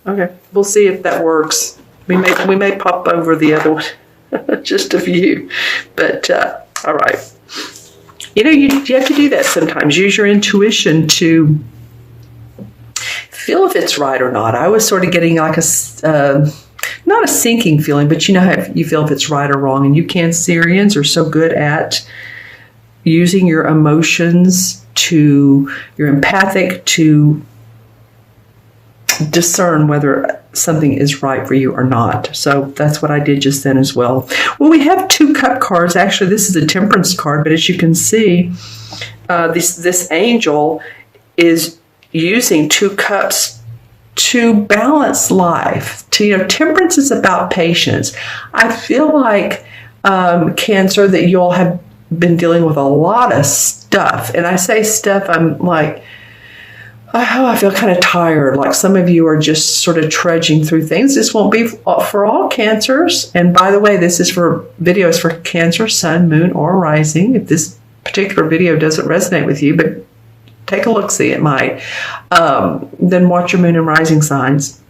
Okay. We'll see if that works. We may pop over the other one, just a few. But all right. You have to do that sometimes. Use your intuition to feel if it's right or not. I was sort of getting like not a sinking feeling, but you know how you feel if it's right or wrong. And you Cancerians are so good at using your emotions you're empathic to discern whether something is right for you or not. So that's what I did just then as well. Well, we have 2 cup cards. Actually, this is a temperance card, but as you can see, this angel is using 2 cups to balance life. Temperance is about patience. I feel like Cancer, that you all have been dealing with a lot of stuff. And I say stuff, I'm like, I feel kind of tired. Like some of you are just sort of trudging through things. This won't be for all Cancers. And by the way, this is for videos for Cancer, Sun, Moon, or Rising. If this particular video doesn't resonate with you, but take a look, see, it might. Then watch your Moon and Rising signs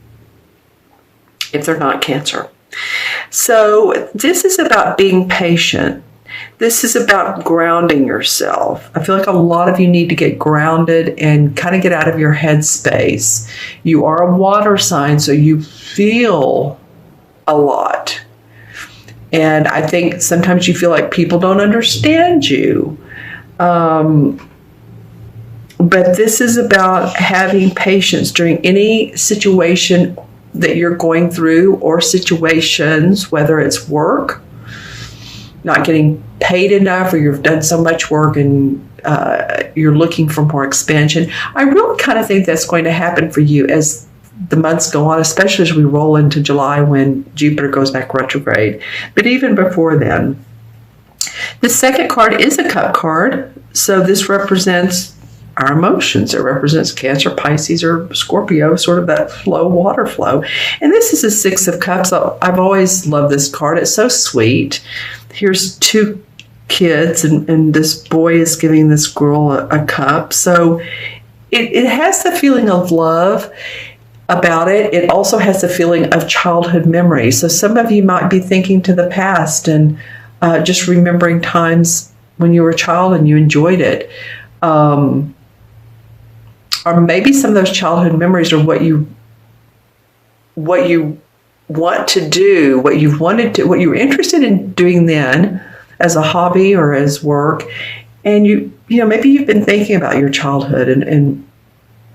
if they're not Cancer. So this is about being patient. This is about grounding yourself. I feel like a lot of you need to get grounded and kind of get out of your head space. You are a water sign, so you feel a lot. And I think sometimes you feel like people don't understand you. But this is about having patience during any situation that you're going through, or situations, whether it's work, not getting paid enough, or you've done so much work and you're looking for more expansion. I really kind of think that's going to happen for you as the months go on, especially as we roll into July when Jupiter goes back retrograde. But even before then. The second card is a cup card. So this represents our emotions. It represents Cancer, Pisces, or Scorpio, sort of that flow, water flow. And this is a 6 of Cups. I've always loved this card. It's so sweet. Here's 2 kids, and this boy is giving this girl a cup. So it has the feeling of love about it. It also has the feeling of childhood memory. So some of you might be thinking to the past and just remembering times when you were a child and you enjoyed it. Or maybe some of those childhood memories are what you want to do, what you were interested in doing then as a hobby or as work. And maybe you've been thinking about your childhood and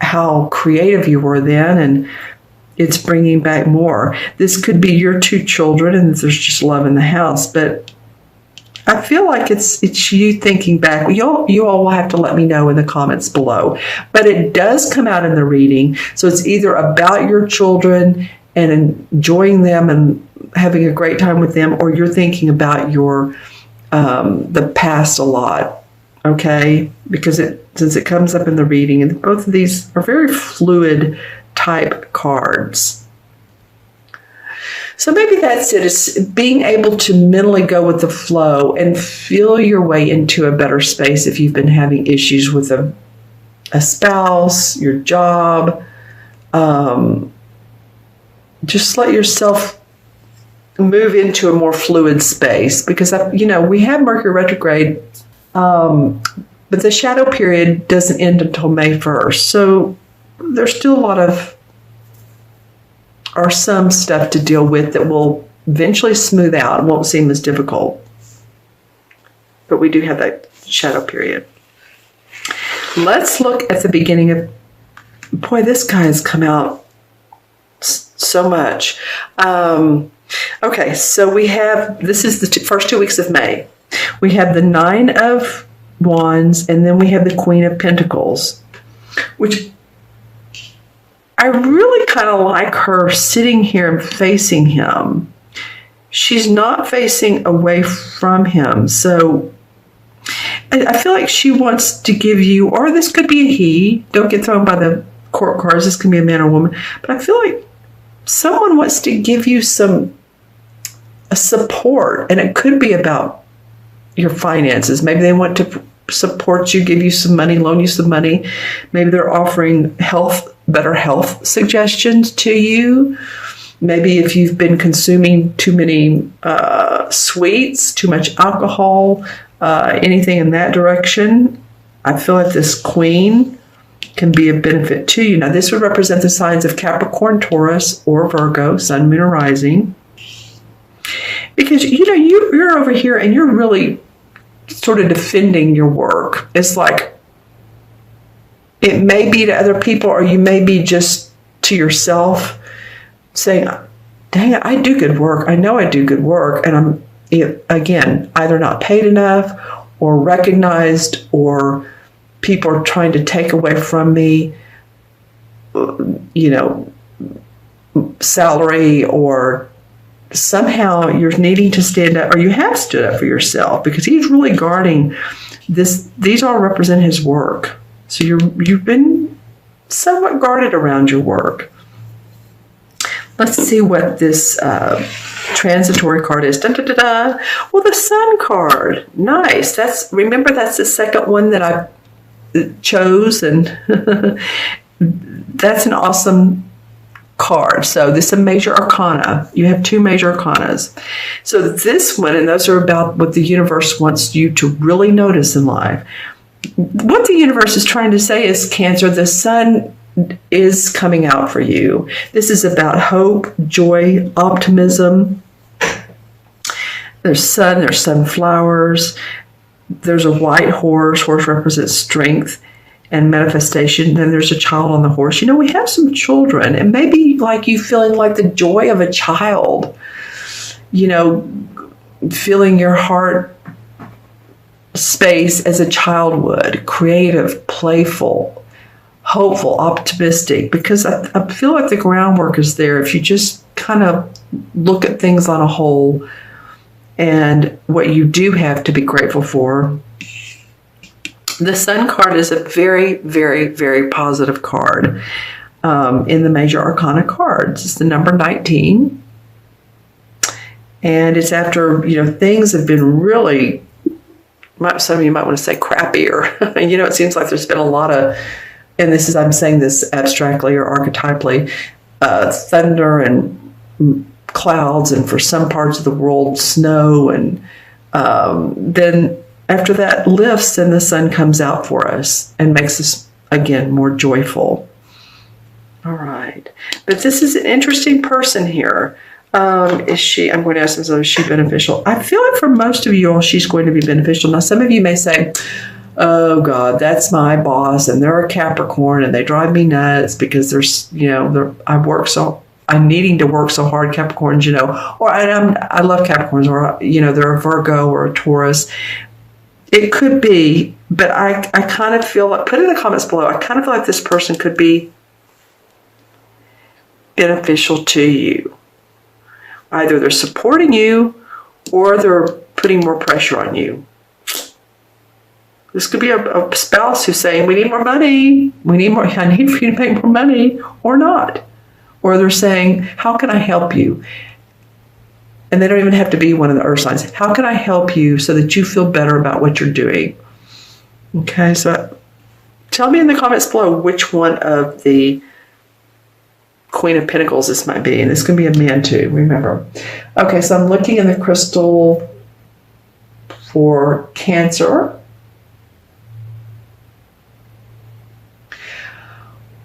how creative you were then, and it's bringing back more. This could be your 2 children and there's just love in the house, but I feel like it's you thinking back. You all will have to let me know in the comments below. But it does come out in the reading. So it's either about your children and enjoying them and having a great time with them, or you're thinking about your the past a lot. Okay? Because since it comes up in the reading, and both of these are very fluid type cards. So maybe that's it. It's being able to mentally go with the flow and feel your way into a better space if you've been having issues with a spouse, your job. Just let yourself move into a more fluid space, because, we have Mercury retrograde, but the shadow period doesn't end until May 1st. So there's still some stuff to deal with that will eventually smooth out and won't seem as difficult. But we do have that shadow period. Let's look at the beginning of... Boy, this guy has come out so much. Okay, so we have... This is the first 2 weeks of May. We have the 9 of Wands, and then we have the Queen of Pentacles, which... I really kind of like her sitting here and facing him. She's not facing away from him. So I feel like she wants to give you, or this could be a he. Don't get thrown by the court cards. This can be a man or woman. But I feel like someone wants to give you a support. And it could be about your finances. Maybe they want to support you, give you some money, loan you some money. Maybe they're offering health better health suggestions to you. Maybe if you've been consuming too many sweets, too much alcohol, anything in that direction, I feel like this Queen can be a benefit to you. Now, this would represent the signs of Capricorn, Taurus, or Virgo, Sun, Moon, or Rising. Because, you're over here and you're really sort of defending your work. It's like, it may be to other people, or you may be just to yourself saying, dang it, I do good work. I know I do good work. And I'm, again, either not paid enough or recognized, or people are trying to take away from me, salary, or somehow you're needing to stand up, or you have stood up for yourself, because he's really guarding this. These all represent his work. So you've been somewhat guarded around your work. Let's see what this transitory card is. Dun, dun, dun, dun. Well, the Sun card. Nice. Remember, that's the second one that I chose, and that's an awesome card. So this is a major arcana. You have two major arcanas. So this one, and those are about what the universe wants you to really notice in life. What the universe is trying to say is, Cancer, the Sun is coming out for you. This is about hope, joy, optimism. There's sun, there's sunflowers. There's a white horse. Horse represents strength and manifestation. Then there's a child on the horse. We have some children, and maybe like you feeling like the joy of a child, feeling your heart space as a child would, creative, playful, hopeful, optimistic, because I feel like the groundwork is there if you just kind of look at things on a whole and what you do have to be grateful for. The Sun card is a very, very, very positive card in the major arcana cards. It's the number 19. And it's after, things have been really, some of you might want to say crappier. It seems like there's been a lot of, and I'm saying this abstractly or archetypally, thunder and clouds, and for some parts of the world, snow. And then after that lifts, and the Sun comes out for us and makes us, again, more joyful. All right. But this is an interesting person here. I'm going to ask myself, is she beneficial? I feel like for most of you all, she's going to be beneficial. Now, some of you may say, oh God, that's my boss, and they're a Capricorn, and they drive me nuts because I'm needing to work so hard, Capricorns, I love Capricorns, or, they're a Virgo or a Taurus. It could be, but I kind of feel like, put in the comments below, I kind of feel like this person could be beneficial to you. Either they're supporting you or they're putting more pressure on you. This could be a spouse who's saying, we need more money. I need for you to make more money, or not. Or they're saying, how can I help you? And they don't even have to be one of the earth signs. How can I help you so that you feel better about what you're doing? Okay, so tell me in the comments below which one of the Queen of Pentacles this might be. And this can be a man too, remember. Okay, so I'm looking in the crystal for Cancer.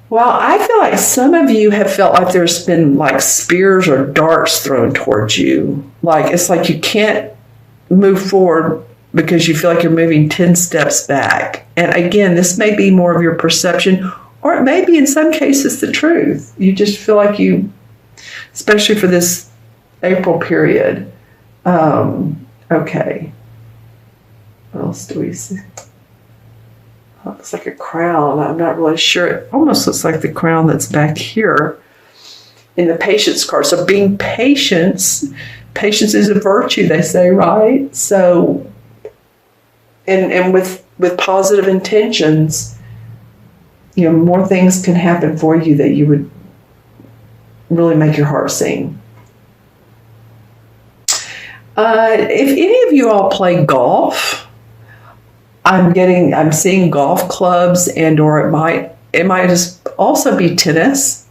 Well, I feel like some of you have felt like there's been like spears or darts thrown towards you. It's like you can't move forward because you feel like you're moving 10 steps back. And again, this may be more of your perception, or it may be in some cases the truth. You just feel like especially for this April period. Okay. What else do we see? Oh, it looks like a crown. I'm not really sure. It almost looks like the crown that's back here in the Patience card. So being patience is a virtue, they say, right? So, and with positive intentions, more things can happen for you that you would really make your heart sing. If any of you all play golf, I'm seeing golf clubs, and or it might just also be tennis.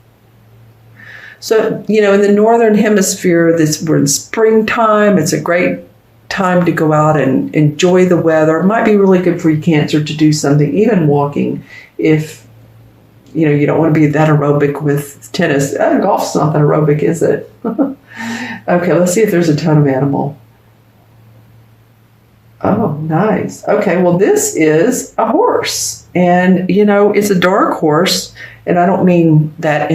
So, in the northern hemisphere, we're in springtime. It's a great time to go out and enjoy the weather. It might be really good for your Cancer to do something, even walking, if you don't want to be that aerobic with tennis. Golf's not that aerobic, is it? Okay, let's see if there's a totem animal. Oh, nice. Okay, well, this is a horse. And, it's a dark horse. And I don't mean that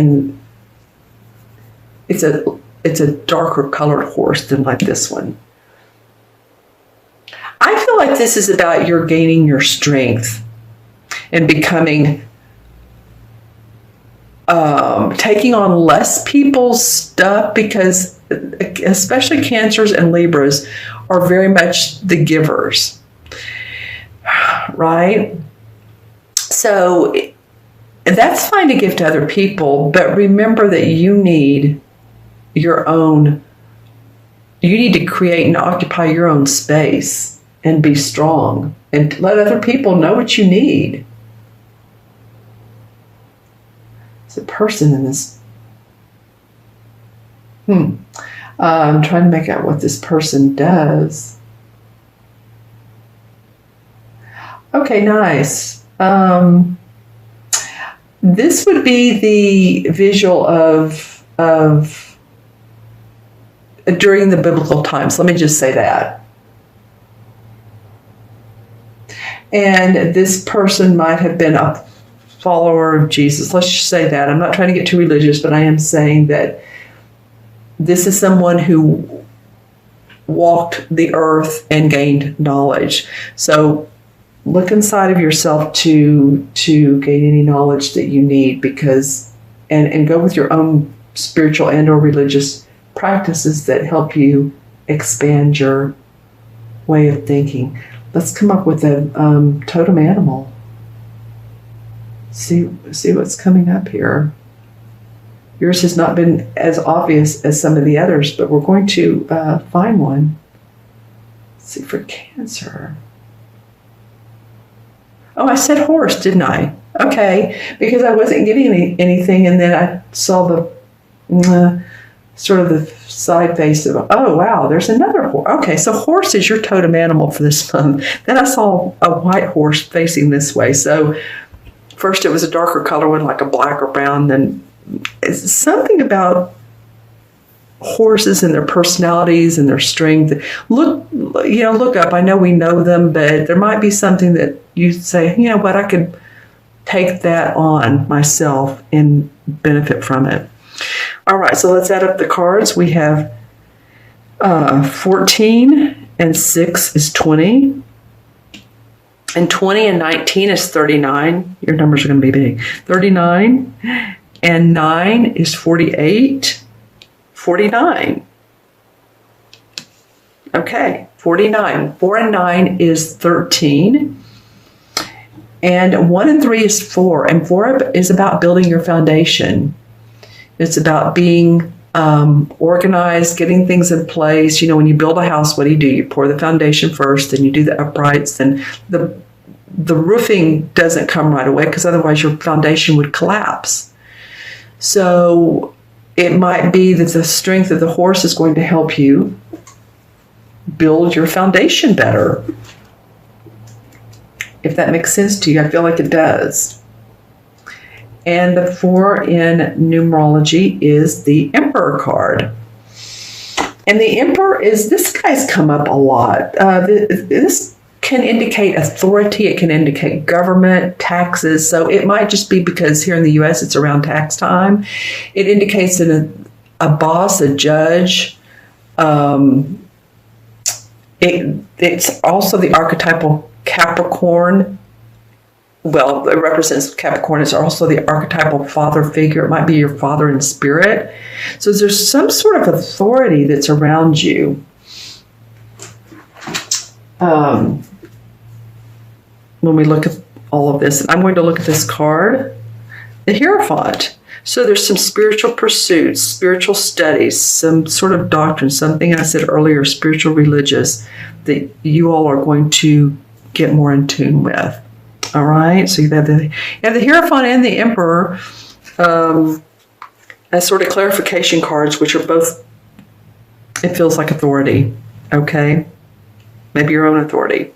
it's a darker colored horse than like this one. I feel like this is about your gaining your strength and becoming, taking on less people's stuff, because especially Cancers and Libras are very much the givers, right? So that's fine to give to other people, but remember that you need to create and occupy your own space and be strong and let other people know what you need. There's a person in this. I'm trying to make out what this person does. Okay, nice. This would be the visual of during the biblical times. Let me just say that. And this person might have been a follower of Jesus. Let's just say that. I'm not trying to get too religious, but I am saying that this is someone who walked the earth and gained knowledge. So look inside of yourself to gain any knowledge that you need, because and go with your own spiritual and or religious practices that help you expand your way of thinking. Let's come up with a totem animal. See what's coming up here. Yours has not been as obvious as some of the others, but we're going to find one. Let's see, for Cancer. Oh, I said horse, didn't I? Okay, because I wasn't getting anything, and then I saw the sort of the side face of, oh, wow, there's another horse. Okay, so horse is your totem animal for this month. Then I saw a white horse facing this way. So first it was a darker color one, like a black or brown, then it's something about horses and their personalities and their strength. Look up. I know we know them, but there might be something that you say, you know what, I could take that on myself and benefit from it. All right, so let's add up the cards. We have 14 and 6 is 20. And 20 and 19 is 39. Your numbers are going to be big. 39 and 9 is 48. 49. Okay, 49. 4 and 9 is 13. And 1 and 3 is 4. And 4 is about building your foundation. It's about being organized, getting things in place. You know, when you build a house, what do? You pour the foundation first, then you do the uprights, then the roofing doesn't come right away, because otherwise your foundation would collapse. So it might be that the strength of the horse is going to help you build your foundation better. If that makes sense to you, I feel like it does. And the 4 in numerology is the Emperor card. And the Emperor this guy's come up a lot. This can indicate authority. It can indicate government, taxes. So it might just be because here in the U.S. it's around tax time. It indicates a boss, a judge. It's also the archetypal Capricorn. Well, it represents Capricorn. It's also the archetypal father figure. It might be your father in spirit. So there's some sort of authority that's around you. When we look at all of this, I'm going to look at this card, the Hierophant. So there's some spiritual pursuits, spiritual studies, some sort of doctrine, something I said earlier, spiritual religious, that you all are going to get more in tune with. All right, so you have the Hierophant and the Emperor, as sort of clarification cards, which are both, it feels like authority, okay? Maybe your own authority.